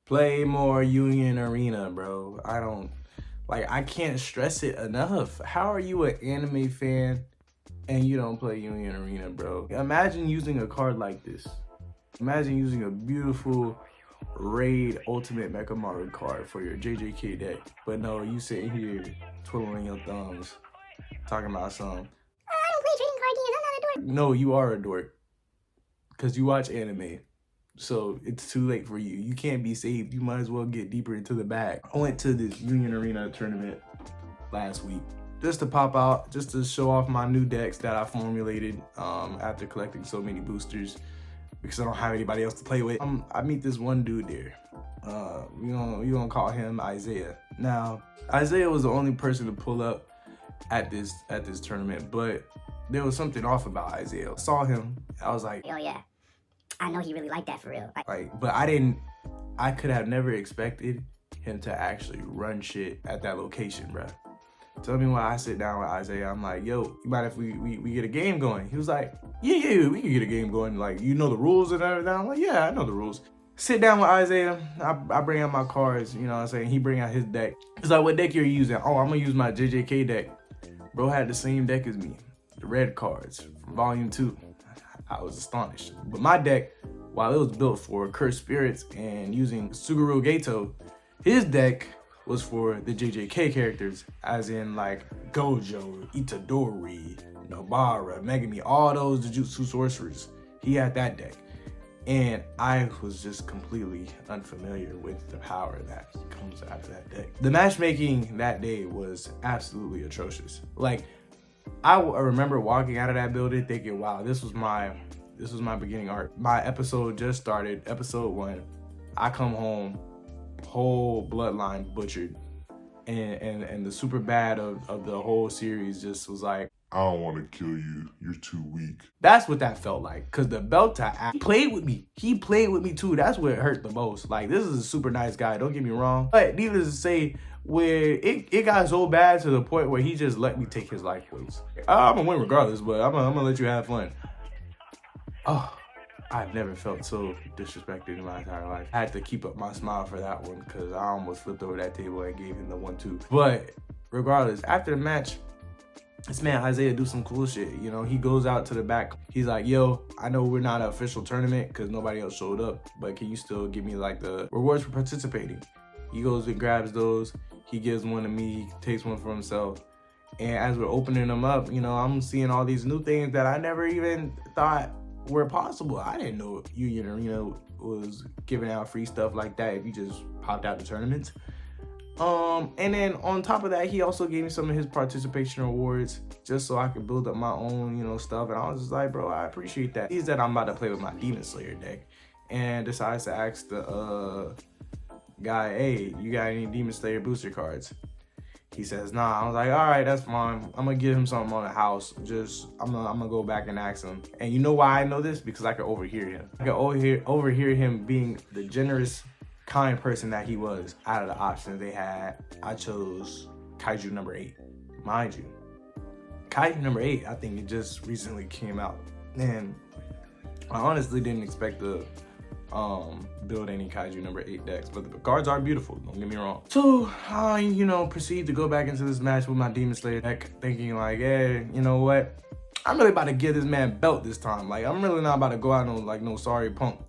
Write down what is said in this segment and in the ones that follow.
Play more Union Arena, bro. I can't stress it enough. How are you an anime fan and you don't play Union Arena, bro? Imagine using a card like this. Imagine using a beautiful Raid Ultimate Mecha Mario card for your JJK deck. But no, you sitting here twiddling your thumbs, talking about some. I don't play trading card games, I'm not a dork. No, you are a dork. Because you watch anime. So it's too late for you. You can't be saved. You might as well get deeper into the bag. I went to this Union Arena tournament last week just to pop out, just to show off my new decks that I formulated after collecting so many boosters because I don't have anybody else to play with. I meet this one dude there. You gonna call him Isaiah. Now, Isaiah was the only person to pull up at this tournament, but there was something off about Isaiah. I saw him, I was like, Oh yeah, I know he really liked that for real. But I could have never expected him to actually run shit at that location, bruh. Tell me why I sit down with Isaiah. I'm like, yo, you mind if we get a game going? He was like, yeah, we can get a game going. Like, you know the rules and everything? I'm like, yeah, I know the rules. Sit down with Isaiah. I bring out my cards, you know what I'm saying? He bring out his deck. He's like, what deck you're using? Oh, I'm gonna use my JJK deck. Bro had the same deck as me. The red cards from volume 2. I was astonished. But my deck, while it was built for cursed spirits and using Suguru Gato, his deck was for the JJK characters, as in like Gojo, Itadori, Nobara, Megami, all those Jujutsu sorcerers. He had that deck. And I was just completely unfamiliar with the power that comes out of that deck. The matchmaking that day was absolutely atrocious. Like, I remember walking out of that building thinking, wow, this was my beginning arc. My episode just started, episode 1. I come home, whole bloodline butchered. And the super bad of the whole series just was like, I don't want to kill you. You're too weak. That's what that felt like. Cause the Belta, he played with me. He played with me too. That's what hurt the most. Like, this is a super nice guy, don't get me wrong. But needless to say, where it got so bad to the point where he just let me take his life points. I'm gonna win regardless, but I'm gonna let you have fun. Oh, I've never felt so disrespected in my entire life. I had to keep up my smile for that one because I almost flipped over that table and gave him the 1-2. But regardless, after the match, this man Isaiah do some cool shit. You know, he goes out to the back. He's like, yo, I know we're not an official tournament because nobody else showed up, but can you still give me like the rewards for participating? He goes and grabs those. He gives one to me. He takes one for himself. And as we're opening them up, you know, I'm seeing all these new things that I never even thought were possible. I didn't know Union Arena was giving out free stuff like that if you just popped out the tournaments. And then on top of that, he also gave me some of his participation awards just so I could build up my own, you know, stuff. And I was just like, bro, I appreciate that. He's that I'm about to play with my Demon Slayer deck and decides to ask the guy, hey, you got any Demon Slayer booster cards? He says, nah. I was like, all right, that's fine. I'm gonna give him something on the house. I'm gonna go back and ask him. And you know why I know this? Because I could overhear him. I could overhear him being the generous, kind person that he was. Out of the options they had, I chose Kaiju number 8. Mind you, Kaiju number 8, I think it just recently came out. And I honestly didn't expect to build any Kaiju number 8 decks, but the cards are beautiful, don't get me wrong. So I, you know, proceed to go back into this match with my Demon Slayer deck, thinking like, hey, you know what? I'm really about to give this man belt this time. Like, I'm really not about to go out no sorry punk.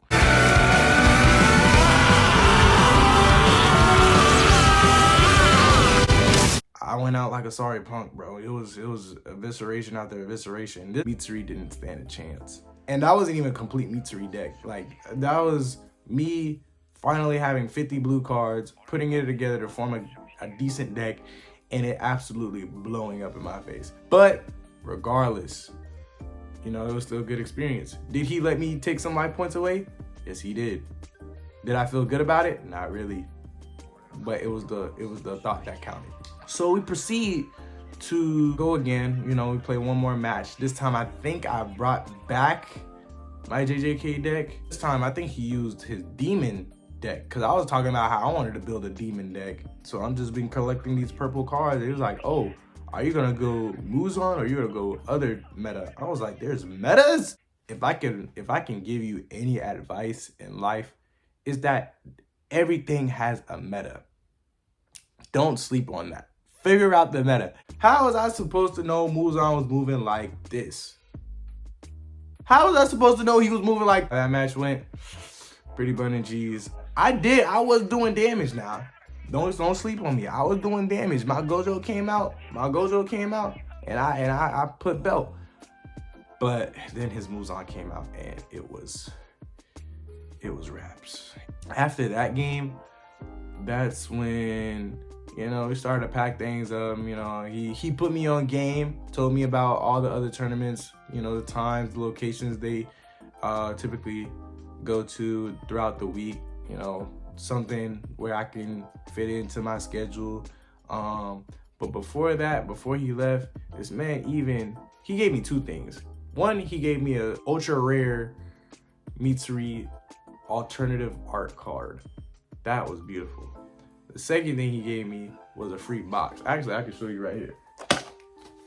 I went out like a sorry punk, bro. It was evisceration after evisceration. This Mitsuri didn't stand a chance. And that wasn't even a complete Mitsuri deck. Like, that was me finally having 50 blue cards, putting it together to form a decent deck, and it absolutely blowing up in my face. But regardless, you know, it was still a good experience. Did he let me take some life points away? Yes, he did. Did I feel good about it? Not really. But it was the thought that counted. So we proceed to go again. You know, we play one more match. This time I think I brought back my JJK deck. This time I think he used his demon deck because I was talking about how I wanted to build a demon deck. So I'm just been collecting these purple cards. He was like, oh, are you gonna go Muzan or are you gonna go other meta? I was like, there's metas? If I can give you any advice in life, is that Everything has a meta. Don't sleep on that. Figure out the meta. How was I supposed to know Muzan was moving like this? How was I supposed to know he was moving like that? Match went pretty burning G's. I was doing damage now. Don't sleep on me. I was doing damage. My Gojo came out, and I put belt. But then his Muzan came out and it was raps. After that game, that's when, you know, we started to pack things up. You know, he put me on game, told me about all the other tournaments, you know, the times, the locations they typically go to throughout the week, you know, something where I can fit into my schedule. But before that, before he left, this man he gave me two things. One, he gave me a ultra rare Mitsuri alternative art card. That was beautiful. The second thing he gave me was a free box. Actually, I can show you right here.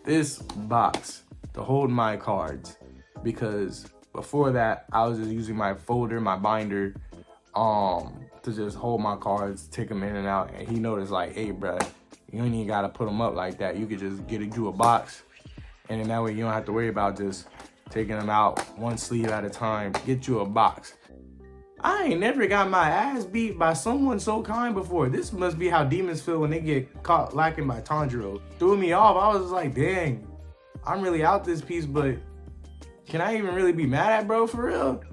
This box to hold my cards, because before that, I was just using my folder, my binder, to just hold my cards, take them in and out. And he noticed like, hey, bro, you ain't even gotta put them up like that. You could just get into a box, and then that way you don't have to worry about just taking them out one sleeve at a time. Get you a box. I ain't never got my ass beat by someone so kind before. This must be how demons feel when they get caught lacking by Tanjiro. Threw me off. I was like, dang, I'm really out this piece, but can I even really be mad at bro for real?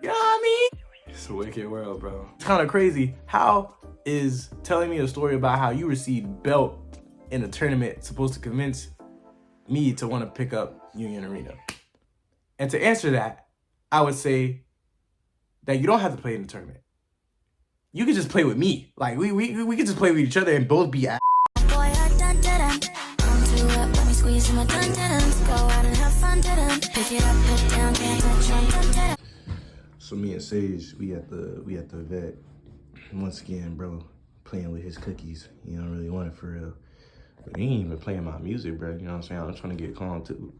You know what I mean? It's a wicked world, bro. It's kind of crazy. How is telling me a story about how you received belt in a tournament supposed to convince me to want to pick up Union Arena? And to answer that, I would say that you don't have to play in the tournament. You can just play with me. Like we can just play with each other and both be ass. So me and Sage, we at the vet. Once again, bro, playing with his cookies. He don't really want it for real. But he ain't even playing my music, bro. You know what I'm saying? I'm trying to get calm too.